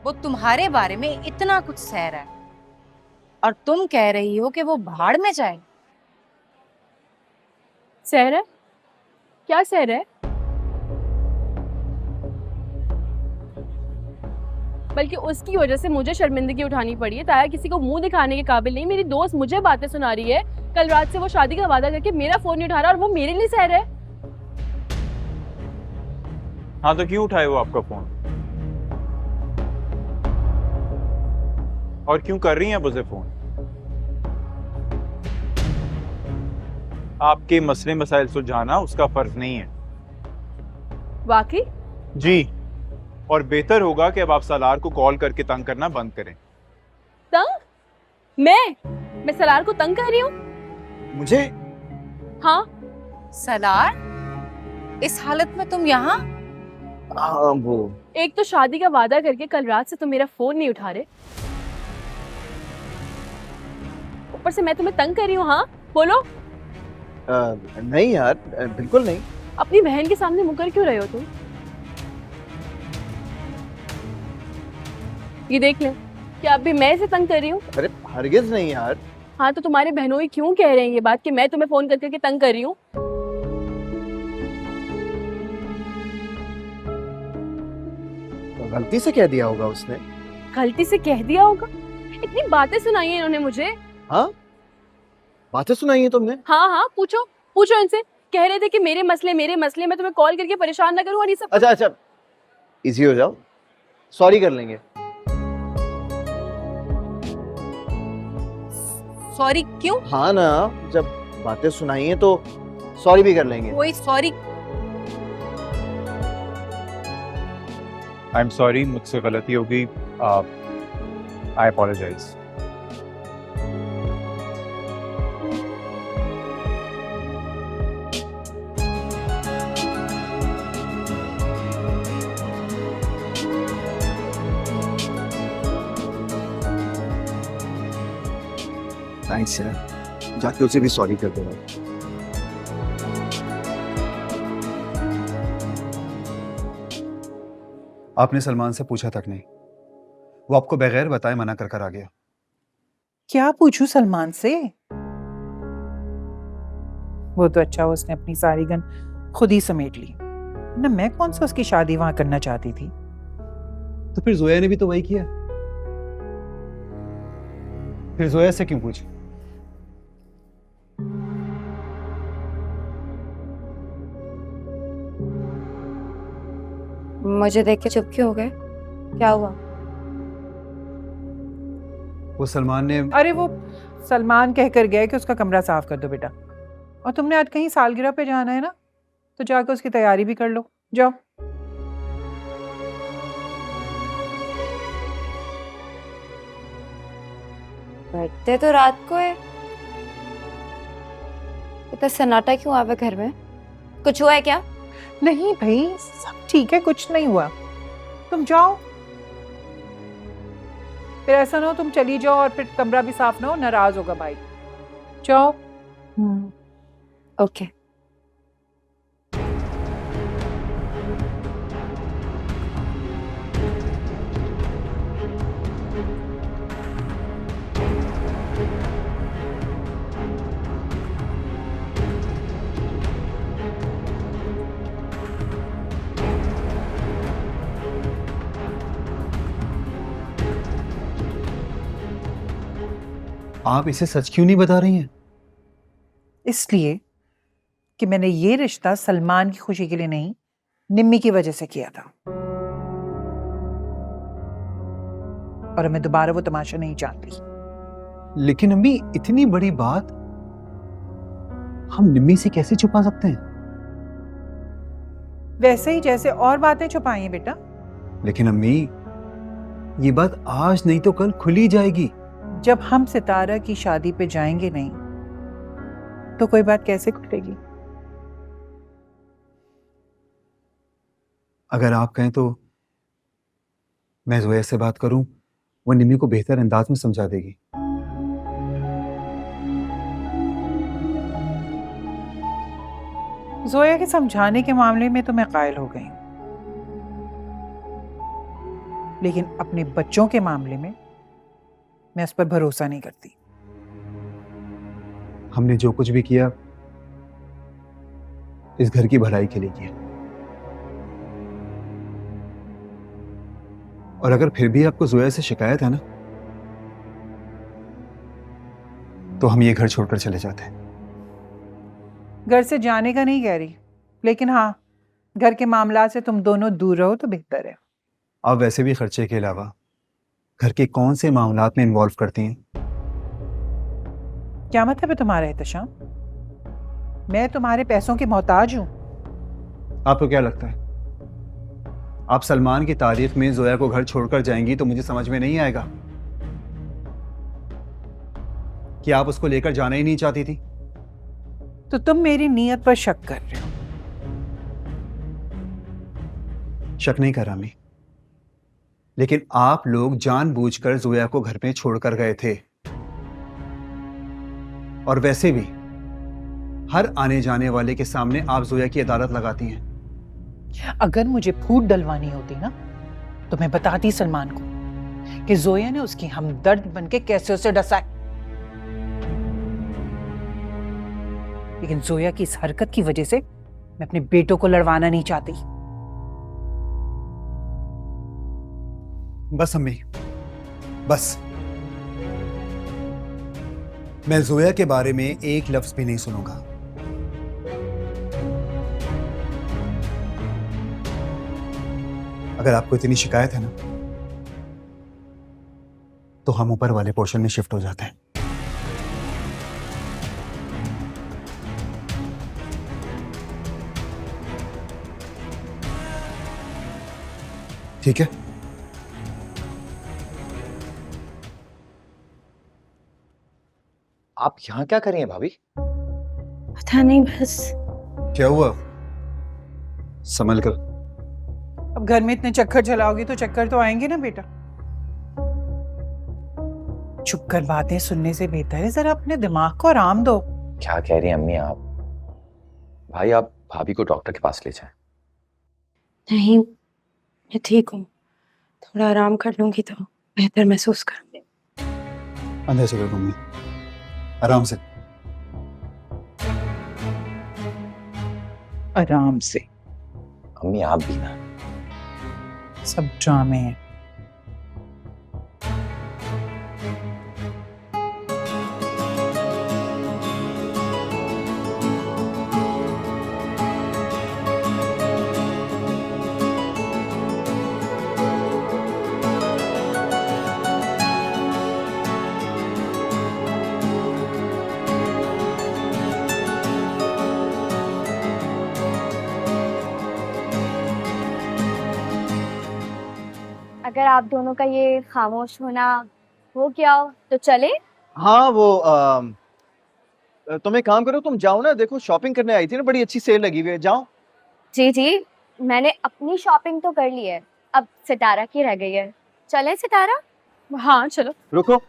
वो तुम्हारे बारे में इतना कुछ सह रहा है और तुम कह रही हो कि वो भाड़ में जाए। सह रहा है? क्या सह रहा है? बल्कि उसकी वजह से मुझे शर्मिंदगी उठानी पड़ी है। ताया किसी को मुंह दिखाने के काबिल नहीं। मेरी दोस्त मुझे बातें सुना रही है, कल रात से वो शादी का वादा करके मेरा फोन नहीं उठा रहा और वो मेरे लिए सह रहा है। हाँ तो क्यों उठाए वो आपका फोन? और क्यों कर रही हैं आप उसे फोन? आपके मसले मसाइल सुलझाना उसका फर्ज नहीं है। वाकई? जी। और बेहतर होगा कि अब आप सलार को कॉल करके तंग करना बंद करें। तंग? मैं सलार को तंग कर रही हूँ? मुझे? हाँ। सलार, इस हालत में तुम यहाँ? हाँ वो एक तो शादी का वादा करके कल रात से तुम मेरा फोन नहीं उठा रहे, ऊपर से मैं तुम्हें तंग कर रही हूँ। हाँ बोलो। नहीं यार, बिल्कुल नहीं। अपनी बहन के सामने मुकर क्यों रहे हो तुम? ये देख ले, क्या अब भी मैं इसे तंग कर रही हूँ? अरे हरगिज नहीं यार। हाँ तो तुम्हारे बहनों ही क्यों कह रहे हैं ये बात कि मैं तुम्हें फोन कर करके तंग कर रही हूँ? गलती से कह दिया होगा उसने। गलती से कह दिया होगा? इतनी बातें सुनाई है इन्होंने मुझे। हाँ, बातें सुनाई है तुमने? हाँ हाँ, पूछो पूछो इनसे। कह रहे थे कि मेरे मसले मैं तुम्हें कॉल करके परेशान ना करूँ और ये सब। अच्छा अच्छा, इजी हो जाओ, सॉरी कर लेंगे। सॉरी क्यों? हाँ ना, जब बातें सुनाई हैं तो सॉरी भी कर लेंगे। कोई सॉरी? आई एम सॉरी, मुझसे गलती हो गई। आई अपोलोजाइज। थैंक्स यार, जाके उसे भी सॉरी कर देना। आपने सलमान से पूछा तक नहीं, वो आपको बगैर बताए मना कर कर आ गया। क्या पूछूं सलमान से? वो तो अच्छा उसने अपनी सारी गन खुद ही समेट ली, ना मैं कौन सा उसकी शादी वहां करना चाहती थी। तो फिर जोया ने भी तो वही किया। फिर जोया से क्यों पूछा? मुझे देख के चुप क्यों हो गए? क्या हुआ? वो सलमान ने। अरे वो सलमान कह कर गया कि उसका कमरा साफ कर दो बेटा, और तुमने आज कहीं सालगिरह पे जाना है ना, तो जाकर उसकी तैयारी भी कर लो, जाओ। बर्थडे तो रात को है, इतना सन्नाटा क्यों आवे घर में? कुछ हुआ है क्या? नहीं भाई, सब ठीक है, कुछ नहीं हुआ, तुम जाओ। फिर ऐसा ना हो तुम चली जाओ और फिर कमरा भी साफ ना हो, नाराज होगा भाई। जाओ। ओके। आप इसे सच क्यों नहीं बता रही हैं? इसलिए कि मैंने ये रिश्ता सलमान की खुशी के लिए नहीं, निम्मी की वजह से किया था, और मैं दोबारा वो तमाशा नहीं चाहती। लेकिन अम्मी, इतनी बड़ी बात हम निम्मी से कैसे छुपा सकते हैं? वैसे ही जैसे और बातें छुपाई हैं बेटा। लेकिन अम्मी, ये बात आज नहीं तो कल खुली जाएगी। जब हम सितारा की शादी पे जाएंगे नहीं तो कोई बात कैसे खुलेगी? अगर आप कहें तो मैं जोया से बात करूं, वो निम्मी को बेहतर अंदाज में समझा देगी। जोया के समझाने के मामले में तो मैं कायल हो गई हूं। लेकिन अपने बच्चों के मामले में मैं उस पर भरोसा नहीं करती। हमने जो कुछ भी किया इस घर की भलाई के लिए किया, और अगर फिर भी आपको जोया से शिकायत है ना, तो हम ये घर छोड़कर चले जाते हैं। घर से जाने का नहीं कह रही, लेकिन हाँ, घर के मामला से तुम दोनों दूर रहो तो बेहतर है। आप वैसे भी खर्चे के अलावा घर के कौन से मामलात में इन्वॉल्व करती हैं? क्या मतलब है तुम्हारा एहतशाम? मैं तुम्हारे पैसों की मोहताज हूं? आपको क्या लगता है आप सलमान की तारीफ में जोया को घर छोड़कर जाएंगी तो मुझे समझ में नहीं आएगा कि आप उसको लेकर जाना ही नहीं चाहती थी? तो तुम मेरी नीयत पर शक कर रहे हो? शक नहीं कर रहा मैं, लेकिन आप लोग जानबूझकर जोया को घर में छोड़कर गए थे, और वैसे भी हर आने जाने वाले के सामने आप जोया की अदालत लगाती हैं। अगर मुझे फूट डलवानी होती ना, तो मैं बताती सलमान को कि जोया ने उसकी हमदर्द बनके कैसे उसे डसा है। लेकिन जोया की इस हरकत की वजह से मैं अपने बेटों को लड़वाना नहीं चाहती। बस अम्मी, बस। मैं जोया के बारे में एक लफ्ज भी नहीं सुनूंगा। अगर आपको इतनी शिकायत है ना, तो हम ऊपर वाले पोर्शन में शिफ्ट हो जाते हैं। ठीक है? आप यहाँ क्या कर रही हैं भाभी? पता नहीं, बस क्या हुआ? संभल कर। अब घर में इतने चक्कर चलाओगी तो चक्कर तो आएंगे ना बेटा। चुप कर बातें सुनने से बेहतर है जरा अपने दिमाग को आराम दो। क्या कह रही हैं अम्मी आप? भाई आप भाभी को डॉक्टर के पास ले जाएं। नहीं, मैं ठीक हूँ। थोड़ा आराम कर लूंगी तो बेहतर महसूस करूंगी। अंदर से करो मम्मी, आराम से। आराम से। अम्मी आप भी ना। सब ड्रामे हैं। अगर आप दोनों का ये खामोश होना हो गया हो तो चले। हाँ वो तुम एक काम करो, तुम जाओ ना, देखो शॉपिंग करने आई थी ना, बड़ी अच्छी सेल लगी हुई है, जाओ। जी जी, मैंने अपनी शॉपिंग तो कर ली है, अब सितारा की रह गई है। चले सितारा? हाँ चलो। रुको,